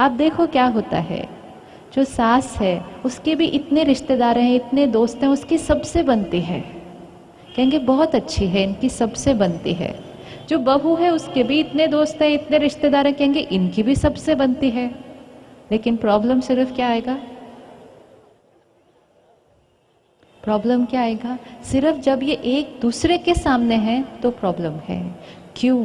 आप देखो क्या होता है, जो सास है उसके भी इतने रिश्तेदार हैं, इतने दोस्त हैं, उसकी सबसे बनती है, कहेंगे बहुत अच्छी है, इनकी सबसे बनती है। जो बहू है उसके भी इतने दोस्त हैं, इतने रिश्तेदार हैं, कहेंगे इनकी भी सबसे बनती है। लेकिन प्रॉब्लम सिर्फ क्या आएगा, प्रॉब्लम क्या आएगा, सिर्फ जब ये एक दूसरे के सामने हैं तो प्रॉब्लम है। क्यों?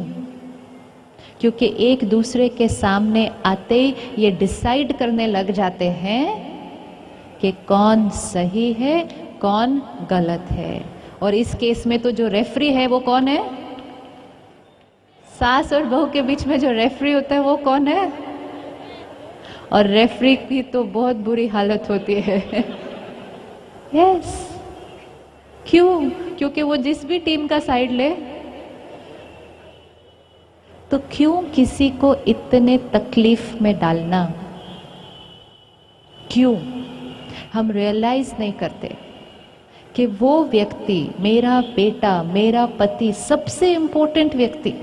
क्योंकि एक दूसरे के सामने आते ही ये डिसाइड करने लग जाते हैं कि कौन सही है कौन गलत है। और इस केस में तो जो रेफरी है वो कौन है, सास और बहू के बीच में जो रेफरी होता है वो कौन है, और रेफरी की तो बहुत बुरी हालत होती है। यस क्यों? क्योंकि वो जिस भी टीम का साइड ले, तो क्यों किसी को इतने तकलीफ में डालना? क्यों? हम रियलाइज नहीं करते कि वो व्यक्ति, मेरा बेटा, मेरा पति, सबसे इंपॉर्टेंट व्यक्ति,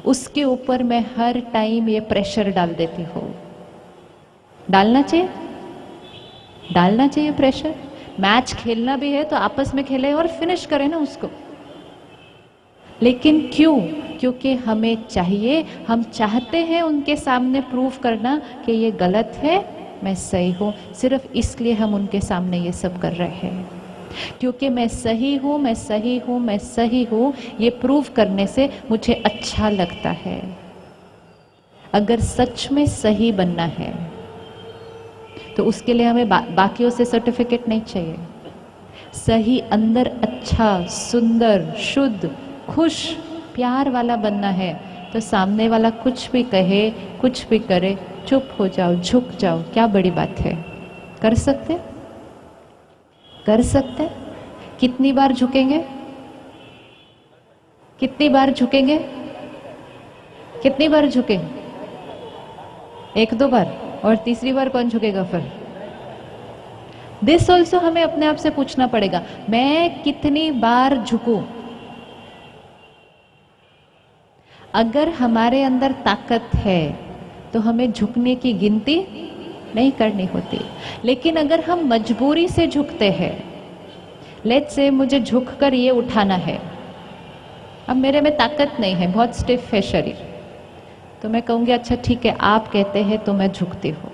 उसके ऊपर मैं हर टाइम ये प्रेशर डाल देती हूँ। डालना चाहिए, डालना चाहिए प्रेशर। मैच खेलना भी है तो आपस में खेले और फिनिश करें ना उसको। लेकिन क्यों? क्योंकि हमें चाहिए, हम चाहते हैं उनके सामने प्रूव करना कि ये गलत है, मैं सही हूँ। सिर्फ इसलिए हम उनके सामने ये सब कर रहे हैं, क्योंकि मैं सही हूँ, मैं सही हूँ, मैं सही हूँ, ये प्रूव करने से मुझे अच्छा लगता है। अगर सच में सही बनना है तो उसके लिए हमें बाकियों से सर्टिफिकेट नहीं चाहिए। सही अंदर अच्छा, सुंदर, शुद्ध, खुश, प्यार वाला बनना है तो सामने वाला कुछ भी कहे, कुछ भी करे, चुप हो जाओ, झुक जाओ, क्या बड़ी बात है। कर सकते, कर सकते। कितनी बार झुकेंगे, कितनी बार झुकेंगे, कितनी बार झुकेंगे? एक दो बार, और तीसरी बार कौन झुकेगा फिर? दिस ऑल्सो हमें अपने आप से पूछना पड़ेगा, मैं कितनी बार झुकूं? अगर हमारे अंदर ताकत है तो हमें झुकने की गिनती नहीं करनी होती। लेकिन अगर हम मजबूरी से झुकते हैं, लेट्स से मुझे झुककर ये उठाना है, अब मेरे में ताकत नहीं है, बहुत स्टिफ है शरीर, तो मैं कहूँगी अच्छा ठीक है आप कहते हैं तो मैं झुकती हूँ।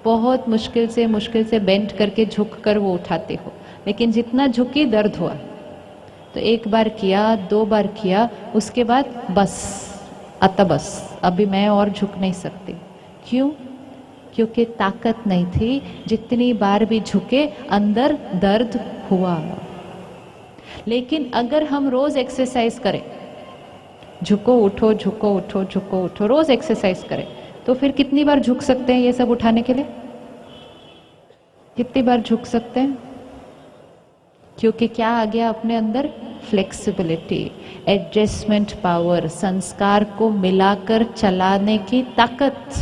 बहुत मुश्किल से बेंड करके झुक कर वो उठाती हूँ, लेकिन जितना झुकी दर्द हुआ। तो एक बार किया, दो बार किया, उसके बाद बस बस अभी मैं और झुक नहीं सकती। क्यों? क्योंकि ताकत नहीं थी। जितनी बार भी झुके अंदर दर्द हुआ। लेकिन अगर हम रोज एक्सरसाइज करें, झुको उठो, झुको उठो, झुको उठो, रोज एक्सरसाइज करें, तो फिर कितनी बार झुक सकते हैं ये सब उठाने के लिए? कितनी बार झुक सकते हैं? क्योंकि क्या आ गया अपने अंदर? फ्लेक्सिबिलिटी, एडजस्टमेंट पावर, संस्कार को मिलाकर चलाने की ताकत।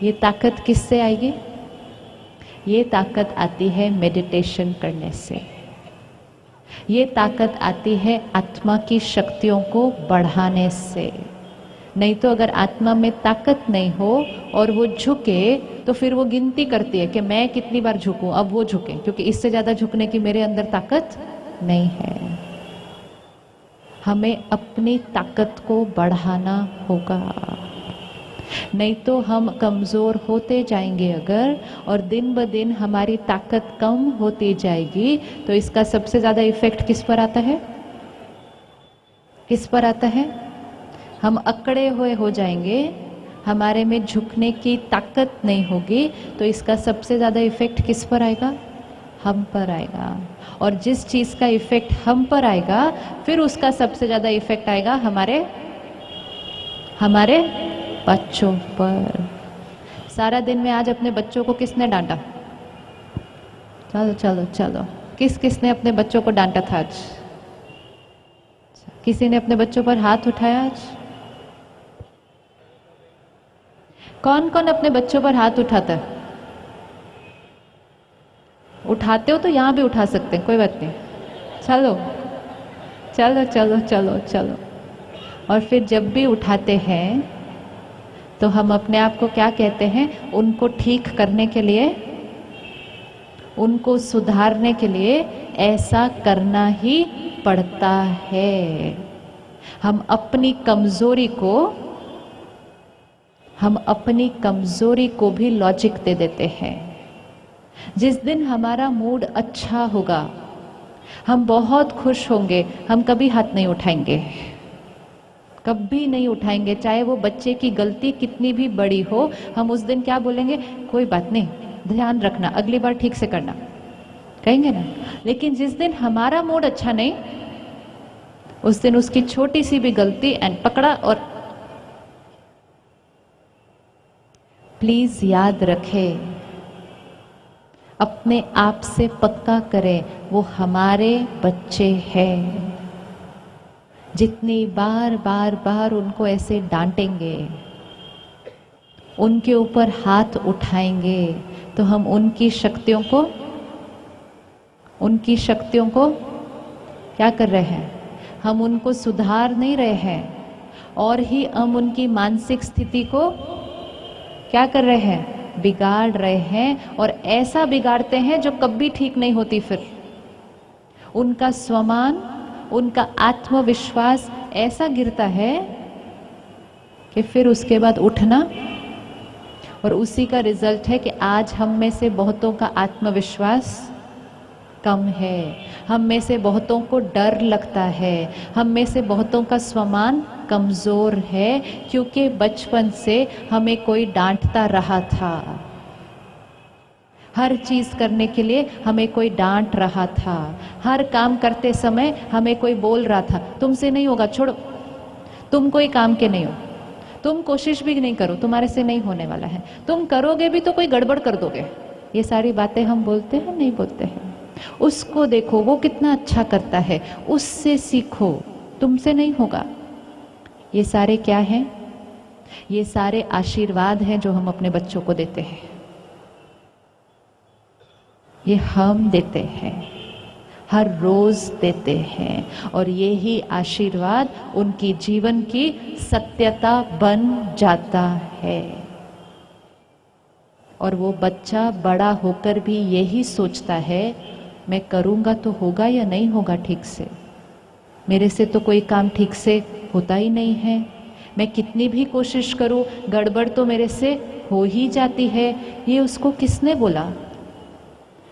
ये ताकत किससे आएगी? ये ताकत आती है मेडिटेशन करने से। ये ताकत आती है आत्मा की शक्तियों को बढ़ाने से। नहीं तो अगर आत्मा में ताकत नहीं हो और वो झुके तो फिर वो गिनती करती है कि मैं कितनी बार झुकूं, अब वो झुके, क्योंकि इससे ज्यादा झुकने की मेरे अंदर ताकत नहीं है। हमें अपनी ताकत को बढ़ाना होगा, नहीं तो हम कमजोर होते जाएंगे अगर, और दिन ब दिन हमारी ताकत कम होती जाएगी, तो इसका सबसे ज्यादा इफेक्ट किस पर आता है? किस पर आता है? हम अकड़े हुए हो जाएंगे, हमारे में झुकने की ताकत नहीं होगी, तो इसका सबसे ज़्यादा इफेक्ट किस पर आएगा? हम पर आएगा। और जिस चीज़ का इफेक्ट हम पर आएगा, फिर उसका सबसे ज़्यादा इफेक्ट आएगा हमारे बच्चों पर। सारा दिन में आज अपने बच्चों को किसने डांटा? चलो चलो चलो, किसने अपने बच्चों को डांटा था आज? किसी ने अपने बच्चों पर हाथ उठाया आज? कौन कौन अपने बच्चों पर हाथ उठाता है? उठाते हो तो यहाँ भी उठा सकते हैं, कोई बात नहीं। चलो चलो चलो चलो चलो। और फिर जब भी उठाते हैं तो हम अपने आप को क्या कहते हैं, उनको ठीक करने के लिए, उनको सुधारने के लिए ऐसा करना ही पड़ता है। हम अपनी कमजोरी को भी लॉजिक दे देते हैं। जिस दिन हमारा मूड अच्छा होगा, हम बहुत खुश होंगे, हम कभी हाथ नहीं उठाएंगे, कभी नहीं उठाएंगे, चाहे वो बच्चे की गलती कितनी भी बड़ी हो। हम उस दिन क्या बोलेंगे, कोई बात नहीं, ध्यान रखना, अगली बार ठीक से करना, कहेंगे ना। लेकिन जिस दिन हमारा मूड अच्छा नहीं, उस दिन उसकी छोटी सी भी गलती एंड पकड़ा। और प्लीज याद रखें, अपने आप से पक्का करें, वो हमारे बच्चे हैं। जितनी बार बार बार उनको ऐसे डांटेंगे, उनके ऊपर हाथ उठाएंगे, तो हम उनकी शक्तियों को क्या कर रहे हैं, हम उनको सुधार नहीं रहे हैं, और ही हम उनकी मानसिक स्थिति को क्या कर रहे हैं, बिगाड़ रहे हैं। और ऐसा बिगाड़ते हैं जो कभी ठीक नहीं होती। फिर उनका स्वमान, उनका आत्मविश्वास ऐसा गिरता है कि फिर उसके बाद उठना, और उसी का रिजल्ट है कि आज हम में से बहुतों का आत्मविश्वास कम है, हम में से बहुतों को डर लगता है, हम में से बहुतों का स्वमान कमज़ोर है, क्योंकि बचपन से हमें कोई डांटता रहा था। हर चीज़ करने के लिए हमें कोई डांट रहा था, हर काम करते समय हमें कोई बोल रहा था, तुमसे नहीं होगा, छोड़ो, तुम कोई काम के नहीं हो, तुम कोशिश भी नहीं करो, तुम्हारे से नहीं होने वाला है, तुम करोगे भी तो कोई गड़बड़ कर दोगे। ये सारी बातें हम बोलते हैं, नहीं बोलते हैं। उसको देखो, वो कितना अच्छा करता है, उससे सीखो, तुमसे नहीं होगा। ये सारे क्या हैं? ये सारे आशीर्वाद हैं जो हम अपने बच्चों को देते हैं। ये हम देते हैं, हर रोज देते हैं, और ये ही आशीर्वाद उनकी जीवन की सत्यता बन जाता है। और वो बच्चा बड़ा होकर भी यही सोचता है, मैं करूँगा तो होगा या नहीं होगा ठीक से, मेरे से तो कोई काम ठीक से होता ही नहीं है, मैं कितनी भी कोशिश करूँ गड़बड़ तो मेरे से हो ही जाती है। ये उसको किसने बोला?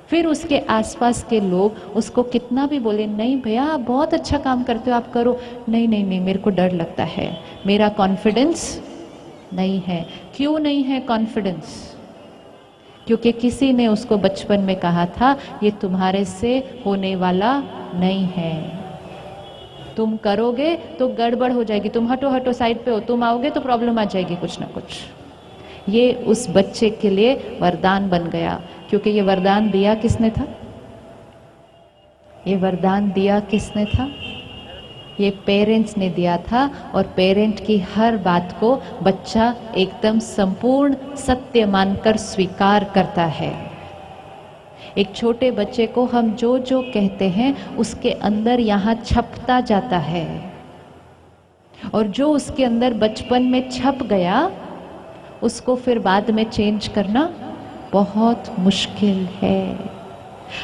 फिर उसके आसपास के लोग उसको कितना भी बोले, नहीं भैया आप बहुत अच्छा काम करते हो, आप करो, नहीं नहीं नहीं, मेरे को डर लगता है, मेरा कॉन्फिडेंस नहीं है। क्यों नहीं है कॉन्फिडेंस? क्योंकि किसी ने उसको बचपन में कहा था, ये तुम्हारे से होने वाला नहीं है, तुम करोगे तो गड़बड़ हो जाएगी, तुम हटो हटो साइड पे हो, तुम आओगे तो प्रॉब्लम आ जाएगी कुछ ना कुछ। ये उस बच्चे के लिए वरदान बन गया, क्योंकि ये वरदान दिया किसने था? ये वरदान दिया किसने था? ये पेरेंट्स ने दिया था। और पेरेंट की हर बात को बच्चा एकदम संपूर्ण सत्य मानकर स्वीकार करता है। एक छोटे बच्चे को हम जो जो कहते हैं उसके अंदर यहाँ छपता जाता है, और जो उसके अंदर बचपन में छप गया उसको फिर बाद में चेंज करना बहुत मुश्किल है।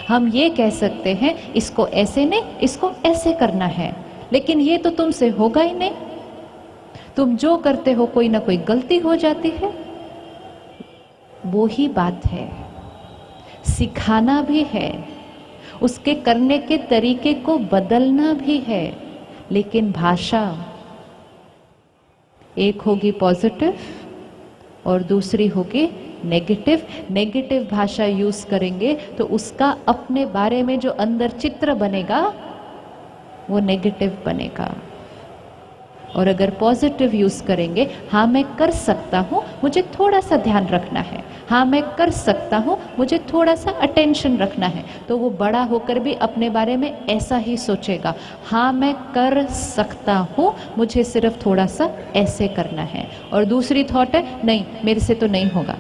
हम ये कह सकते हैं इसको ऐसे नहीं, इसको ऐसे करना है, लेकिन ये तो तुमसे होगा ही नहीं, तुम जो करते हो कोई ना कोई गलती हो जाती है। वो ही बात है, सिखाना भी है, उसके करने के तरीके को बदलना भी है, लेकिन भाषा एक होगी पॉजिटिव और दूसरी होगी नेगेटिव। नेगेटिव भाषा यूज करेंगे तो उसका अपने बारे में जो अंदर चित्र बनेगा वो नेगेटिव बनेगा, और अगर पॉजिटिव यूज करेंगे, हाँ मैं कर सकता हूँ, मुझे थोड़ा सा ध्यान रखना है, हाँ मैं कर सकता हूँ, मुझे थोड़ा सा अटेंशन रखना है, तो वो बड़ा होकर भी अपने बारे में ऐसा ही सोचेगा, हाँ मैं कर सकता हूँ, मुझे सिर्फ थोड़ा सा ऐसे करना है। और दूसरी थॉट है, नहीं मेरे से तो नहीं होगा,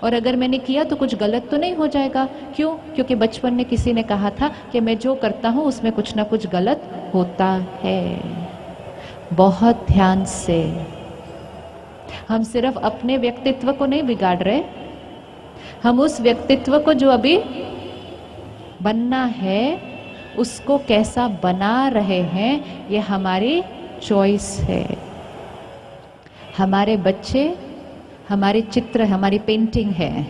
और अगर मैंने किया तो कुछ गलत तो नहीं हो जाएगा। क्यों? क्योंकि बचपन में किसी ने कहा था कि मैं जो करता हूँ उसमें कुछ ना कुछ गलत होता है। बहुत ध्यान से, हम सिर्फ अपने व्यक्तित्व को नहीं बिगाड़ रहे, हम उस व्यक्तित्व को जो अभी बनना है उसको कैसा बना रहे हैं, ये हमारी चॉइस है। हमारे बच्चे हमारी चित्र, हमारी पेंटिंग है,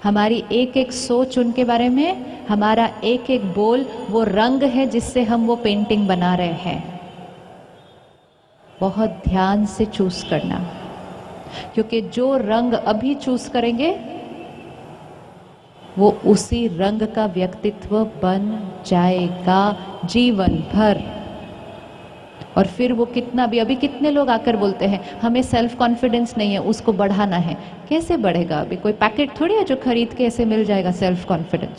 हमारी एक एक सोच उनके बारे में, हमारा एक एक बोल वो रंग है जिससे हम वो पेंटिंग बना रहे हैं। बहुत ध्यान से चूज करना, क्योंकि जो रंग अभी चूज करेंगे वो उसी रंग का व्यक्तित्व बन जाएगा जीवन भर। और फिर वो कितना भी, अभी कितने लोग आकर बोलते हैं हमें सेल्फ कॉन्फिडेंस नहीं है, उसको बढ़ाना है। कैसे बढ़ेगा? अभी कोई पैकेट थोड़ी है जो खरीद के ऐसे मिल जाएगा self confidence.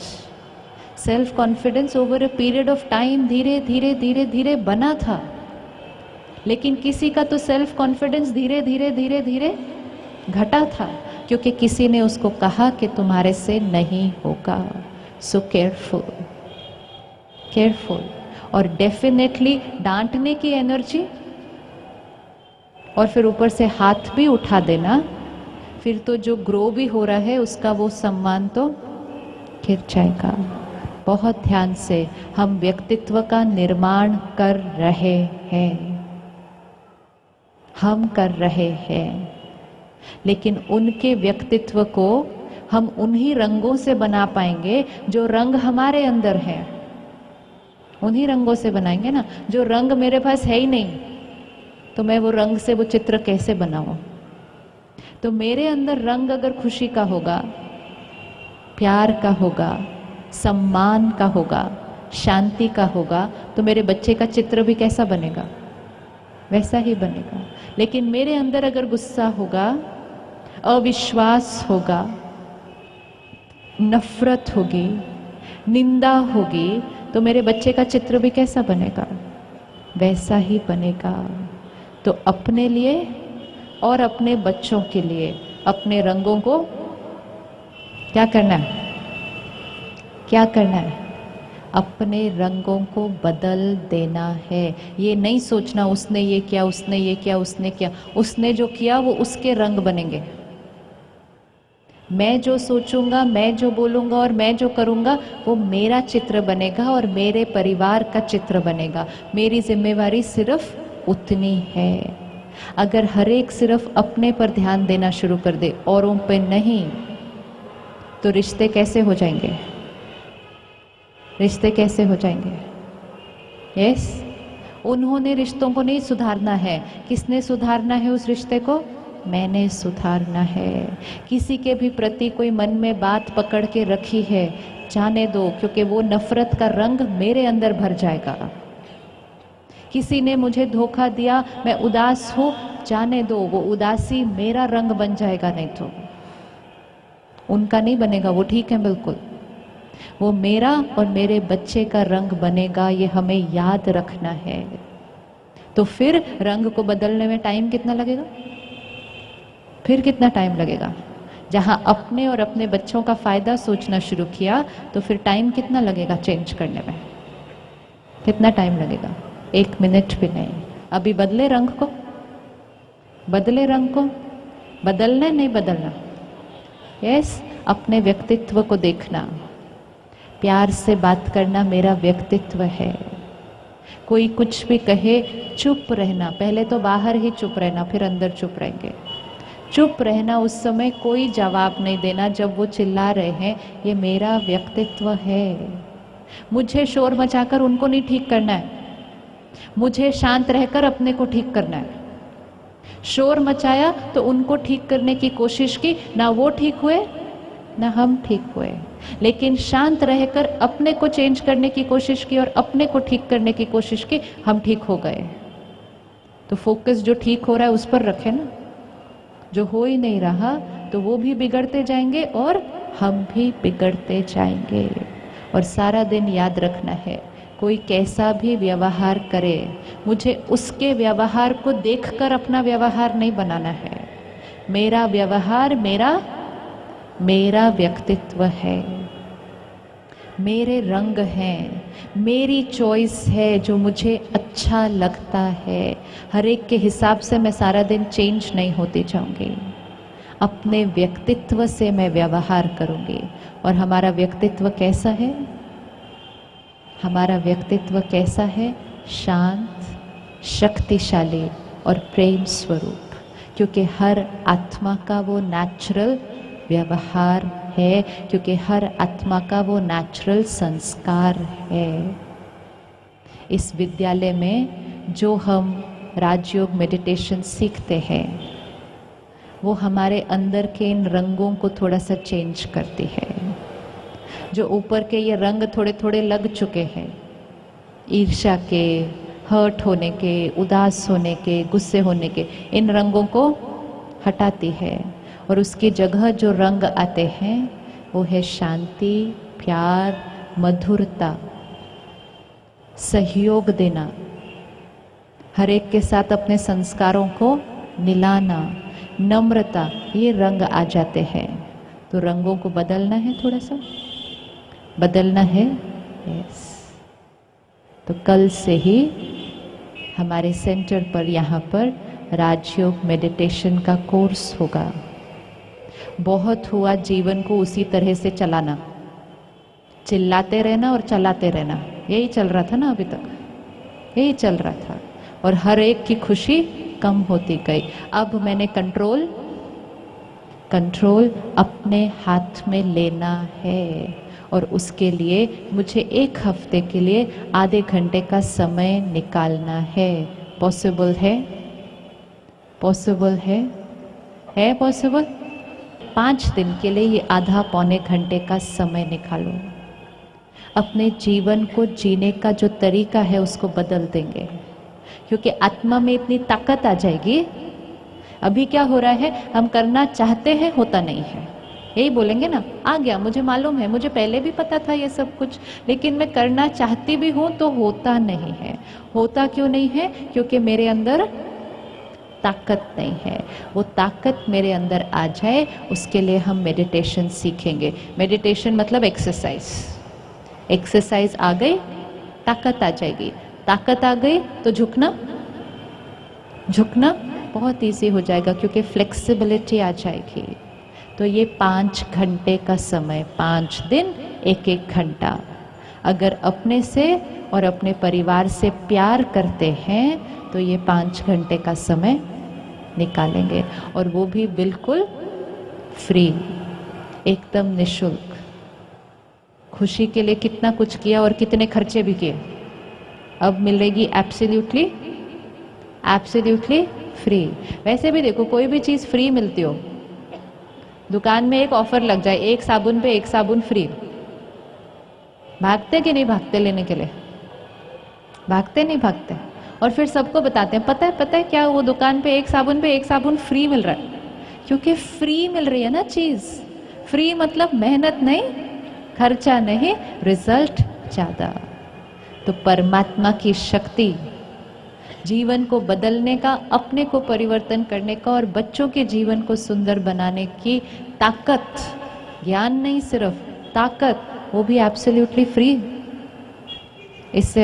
Self confidence over a period of time धीरे धीरे धीरे धीरे बना था। लेकिन किसी का तो सेल्फ कॉन्फिडेंस धीरे धीरे धीरे धीरे घटा था, क्योंकि किसी ने उसको कहा कि तुम्हारे से नहीं होगा। So careful, careful. और डेफिनेटली डांटने की एनर्जी और फिर ऊपर से हाथ भी उठा देना, फिर तो जो ग्रो भी हो रहा है उसका वो सम्मान तो गिर जाएगा। बहुत ध्यान से हम व्यक्तित्व का निर्माण कर रहे हैं, हम कर रहे हैं, लेकिन उनके व्यक्तित्व को हम उन्हीं रंगों से बना पाएंगे जो रंग हमारे अंदर है। उन्हीं रंगों से बनाएंगे ना। जो रंग मेरे पास है ही नहीं तो मैं वो रंग से वो चित्र कैसे बनाऊं? तो मेरे अंदर रंग अगर खुशी का होगा, प्यार का होगा, सम्मान का होगा, शांति का होगा, तो मेरे बच्चे का चित्र भी कैसा बनेगा? वैसा ही बनेगा। लेकिन मेरे अंदर अगर गुस्सा होगा, अविश्वास होगा, नफरत होगी, निंदा होगी, तो मेरे बच्चे का चित्र भी कैसा बनेगा? वैसा ही बनेगा। तो अपने लिए और अपने बच्चों के लिए अपने रंगों को क्या करना है? क्या करना है? अपने रंगों को बदल देना है। ये नहीं सोचना उसने ये किया, उसने ये किया, उसने किया। उसने जो किया वो उसके रंग बनेंगे। मैं जो सोचूंगा, मैं जो बोलूंगा और मैं जो करूंगा वो मेरा चित्र बनेगा और मेरे परिवार का चित्र बनेगा। मेरी जिम्मेवारी सिर्फ उतनी है। अगर हर एक सिर्फ अपने पर ध्यान देना शुरू कर दे, औरों पे नहीं, तो रिश्ते कैसे हो जाएंगे? रिश्ते कैसे हो जाएंगे? यस, उन्होंने रिश्तों को नहीं सुधारना है। किसने सुधारना है उस रिश्ते को? मैंने सुधारना है। किसी के भी प्रति कोई मन में बात पकड़ के रखी है, जाने दो, क्योंकि वो नफरत का रंग मेरे अंदर भर जाएगा। किसी ने मुझे धोखा दिया, मैं उदास हूँ, जाने दो, वो उदासी मेरा रंग बन जाएगा, नहीं तो उनका नहीं बनेगा। वो ठीक है बिल्कुल, वो मेरा और मेरे बच्चे का रंग बनेगा। ये हमें याद रखना है। तो फिर रंग को बदलने में टाइम कितना लगेगा? फिर कितना टाइम लगेगा? जहाँ अपने और अपने बच्चों का फायदा सोचना शुरू किया, तो फिर टाइम कितना लगेगा चेंज करने में? कितना टाइम लगेगा? 1 मिनट भी नहीं। अभी बदले रंग को, बदले रंग को। बदलना नहीं बदलना। यस, अपने व्यक्तित्व को देखना, प्यार से बात करना मेरा व्यक्तित्व है। कोई कुछ भी कहे चुप रहना, पहले तो बाहर ही चुप रहना, फिर अंदर चुप रहेंगे। चुप रहना, उस समय कोई जवाब नहीं देना जब वो चिल्ला रहे हैं, ये मेरा व्यक्तित्व है। मुझे शोर मचाकर उनको नहीं ठीक करना है, मुझे शांत रहकर अपने को ठीक करना है। शोर मचाया तो उनको ठीक करने की कोशिश की, ना वो ठीक हुए ना हम ठीक हुए। लेकिन शांत रहकर अपने को चेंज करने की कोशिश की और अपने को ठीक करने की कोशिश की, हम ठीक हो गए। तो फोकस जो ठीक हो रहा है उस पर रखें ना। जो हो ही नहीं रहा तो वो भी बिगड़ते जाएंगे और हम भी बिगड़ते जाएंगे। और सारा दिन याद रखना है, कोई कैसा भी व्यवहार करे, मुझे उसके व्यवहार को देखकर अपना व्यवहार नहीं बनाना है। मेरा व्यवहार मेरा व्यक्तित्व है। मेरे रंग हैं, मेरी चॉइस है जो मुझे अच्छा लगता है। हर एक के हिसाब से मैं सारा दिन चेंज नहीं होती जाऊंगी, अपने व्यक्तित्व से मैं व्यवहार करूंगी। और हमारा व्यक्तित्व कैसा है? हमारा व्यक्तित्व कैसा है? शांत, शक्तिशाली और प्रेम स्वरूप। क्योंकि हर आत्मा का वो नेचुरल व्यवहार है, क्योंकि हर आत्मा का वो नेचुरल संस्कार है। इस विद्यालय में जो हम राजयोग मेडिटेशन सीखते हैं वो हमारे अंदर के इन रंगों को थोड़ा सा चेंज करती है। जो ऊपर के ये रंग थोड़े थोड़े लग चुके हैं, ईर्ष्या के, हर्ट होने के, उदास होने के, गुस्से होने के, इन रंगों को हटाती है। और उसकी जगह जो रंग आते हैं वो है शांति, प्यार, मधुरता, सहयोग देना, हर एक के साथ अपने संस्कारों को मिलाना, नम्रता, ये रंग आ जाते हैं। तो रंगों को बदलना है, थोड़ा सा बदलना है। यस, तो कल से ही हमारे सेंटर पर यहाँ पर राजयोग मेडिटेशन का कोर्स होगा। बहुत हुआ जीवन को उसी तरह से चलाना, चिल्लाते रहना और चलाते रहना, यही चल रहा था ना अभी तक, यही चल रहा था। और हर एक की खुशी कम होती गई। अब मैंने कंट्रोल अपने हाथ में लेना है। और उसके लिए मुझे 1 हफ्ते के लिए आधे घंटे का समय निकालना है। पॉसिबल है? पॉसिबल है पॉसिबल? 5 दिन के लिए ये आधा पौने घंटे का समय निकालो। अपने जीवन को जीने का जो तरीका है उसको बदल देंगे, क्योंकि आत्मा में इतनी ताकत आ जाएगी। अभी क्या हो रहा है, हम करना चाहते हैं, होता नहीं है। यही बोलेंगे ना, आ गया, मुझे मालूम है, मुझे पहले भी पता था ये सब कुछ, लेकिन मैं करना चाहती भी हूँ तो होता नहीं है। होता क्यों नहीं है? क्योंकि मेरे अंदर ताकत नहीं है। वो ताकत मेरे अंदर आ जाए, उसके लिए हम मेडिटेशन सीखेंगे। मेडिटेशन मतलब एक्सरसाइज। एक्सरसाइज आ गई, ताकत आ जाएगी। ताकत आ गई तो झुकना बहुत इजी हो जाएगा, क्योंकि फ्लेक्सिबिलिटी आ जाएगी। तो ये 5 घंटे का समय, 5 दिन 1-1 घंटा, अगर अपने से और अपने परिवार से प्यार करते हैं तो ये 5 घंटे का समय निकालेंगे। और वो भी बिल्कुल फ्री, एकदम निशुल्क। खुशी के लिए कितना कुछ किया और कितने खर्चे भी किए, अब मिलेगी एब्सोल्युटली फ्री। वैसे भी देखो, कोई भी चीज़ फ्री मिलती हो, दुकान में एक ऑफर लग जाए, 1 साबुन पे 1 साबुन फ्री, भागते कि नहीं भागते लेने के लिए? भागते नहीं भागते? और फिर सबको बताते हैं, पता है क्या, वो दुकान पे 1 साबुन पे 1 साबुन फ्री मिल रहा है। क्योंकि फ्री मिल रही है ना चीज़। फ्री मतलब मेहनत नहीं, खर्चा नहीं, रिजल्ट ज़्यादा। तो परमात्मा की शक्ति, जीवन को बदलने का, अपने को परिवर्तन करने का और बच्चों के जीवन को सुंदर बनाने की ताकत, ज्ञान नहीं सिर्फ ताकत, वो भी एब्सोल्युटली फ्री। इससे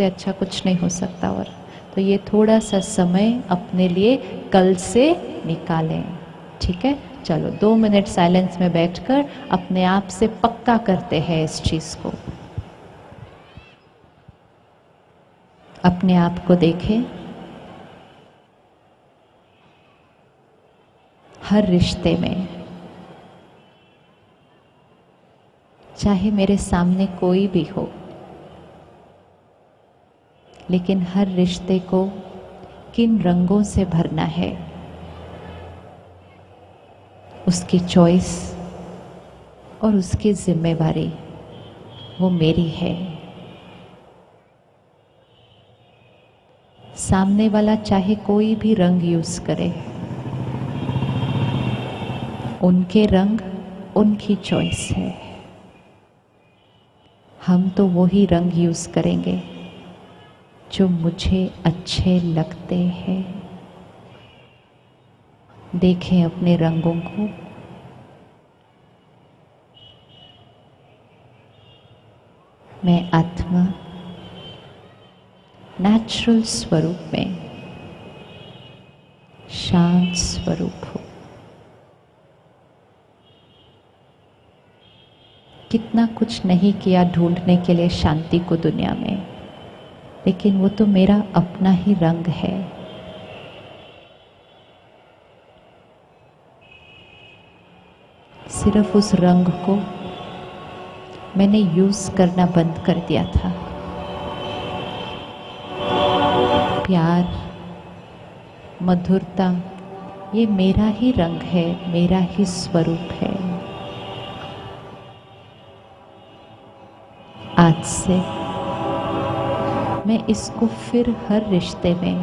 अच्छा कुछ नहीं हो सकता। और तो ये थोड़ा सा समय अपने लिए कल से निकालें, ठीक है? चलो 2 मिनट साइलेंस में बैठकर अपने आप से पक्का करते हैं इस चीज़ को। अपने आप को देखें, हर रिश्ते में, चाहे मेरे सामने कोई भी हो, लेकिन हर रिश्ते को किन रंगों से भरना है उसकी चॉइस और उसकी जिम्मेवारी वो मेरी है। सामने वाला चाहे कोई भी रंग यूज करे, उनके रंग उनकी चॉइस है। हम तो वही रंग यूज करेंगे जो मुझे अच्छे लगते हैं। देखें अपने रंगों को, मैं आत्मा नेचुरल स्वरूप में शांत स्वरूप हूँ। कितना कुछ नहीं किया ढूंढने के लिए शांति को दुनिया में, लेकिन वो तो मेरा अपना ही रंग है। सिर्फ उस रंग को मैंने यूज करना बंद कर दिया था। प्यार, मधुरता, ये मेरा ही रंग है, मेरा ही स्वरूप है। आज से मैं इसको फिर हर रिश्ते में,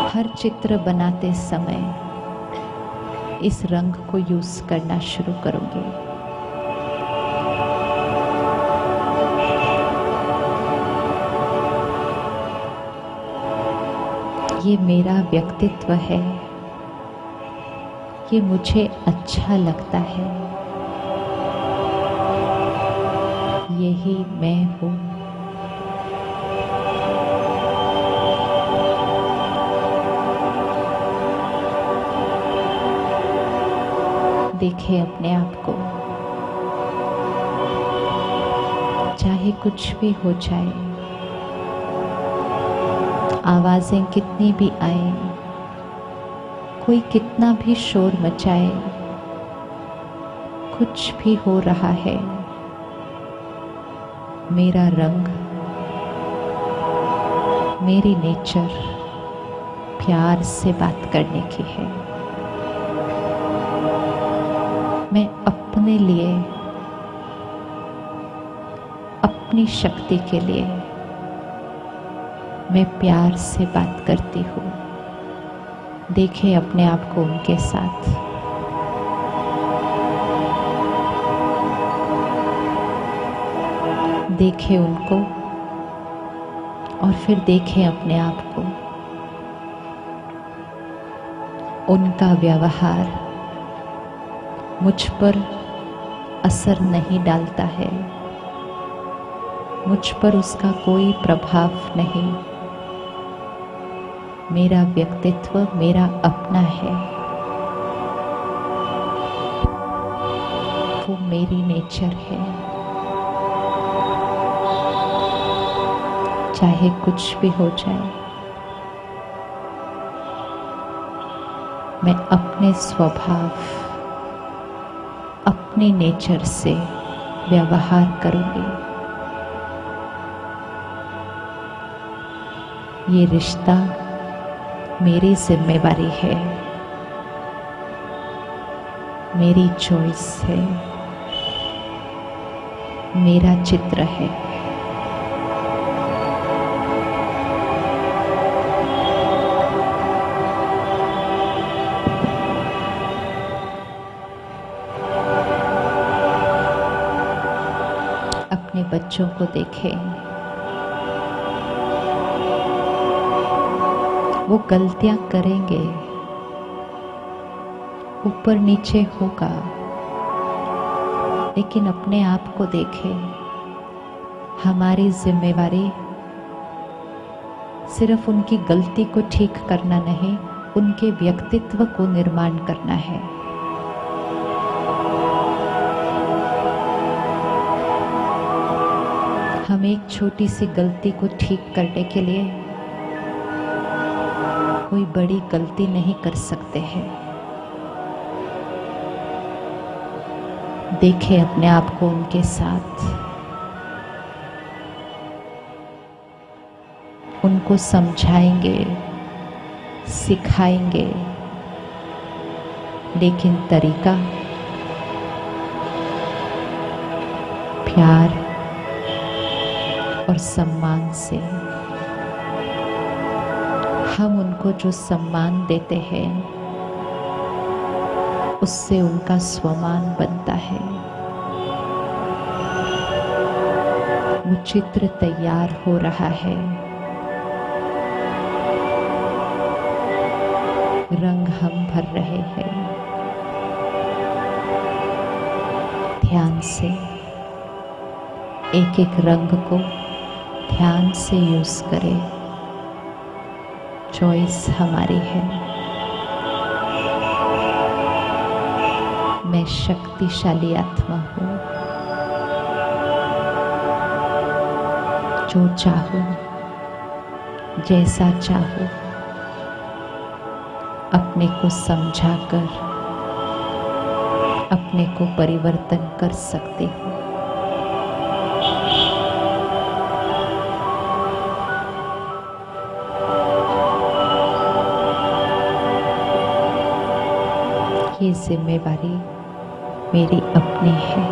हर चित्र बनाते समय इस रंग को यूज करना शुरू करूंगी। ये मेरा व्यक्तित्व है, ये मुझे अच्छा लगता है, यही मैं हूँ। देखें अपने आप को, चाहे कुछ भी हो जाए, आवाजें कितनी भी आए, कोई कितना भी शोर मचाए, कुछ भी हो रहा है, मेरा रंग, मेरी नेचर प्यार से बात करने की है। मैं अपने लिए, अपनी शक्ति के लिए मैं प्यार से बात करती हूँ। देखें अपने आप को उनके साथ। देखें उनको और फिर देखें अपने आप को। उनका व्यवहार मुझ पर असर नहीं डालता है, मुझ पर उसका कोई प्रभाव नहीं। मेरा व्यक्तित्व मेरा अपना है, वो मेरी नेचर है। चाहे कुछ भी हो जाए, मैं अपने स्वभाव, अपने नेचर से व्यवहार करूंगी। ये रिश्ता मेरी जिम्मेवारी है, मेरी चॉइस है, मेरा चित्र है। अपने बच्चों को देखें, वो गलतियां करेंगे, ऊपर नीचे होगा, लेकिन अपने आप को देखें। हमारी जिम्मेवारी सिर्फ उनकी गलती को ठीक करना नहीं, उनके व्यक्तित्व को निर्माण करना है। हम एक छोटी सी गलती को ठीक करने के लिए कोई बड़ी गलती नहीं कर सकते हैं। देखें अपने आप को उनके साथ, उनको समझाएंगे, सिखाएंगे, लेकिन तरीका प्यार और सम्मान से। हम उनको जो सम्मान देते हैं, उससे उनका स्वमान बनता है। वो चित्र तैयार हो रहा है, रंग हम भर रहे हैं। ध्यान से एक एक रंग को ध्यान से यूज करें। चॉइस हमारी है। मैं शक्तिशाली आत्मा हूँ। जो चाहूँ, जैसा चाहूँ, अपने को समझाकर अपने को परिवर्तन कर सकती हूँ। ये जिम्मेवारी मेरी अपनी है।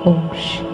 ओम शांति।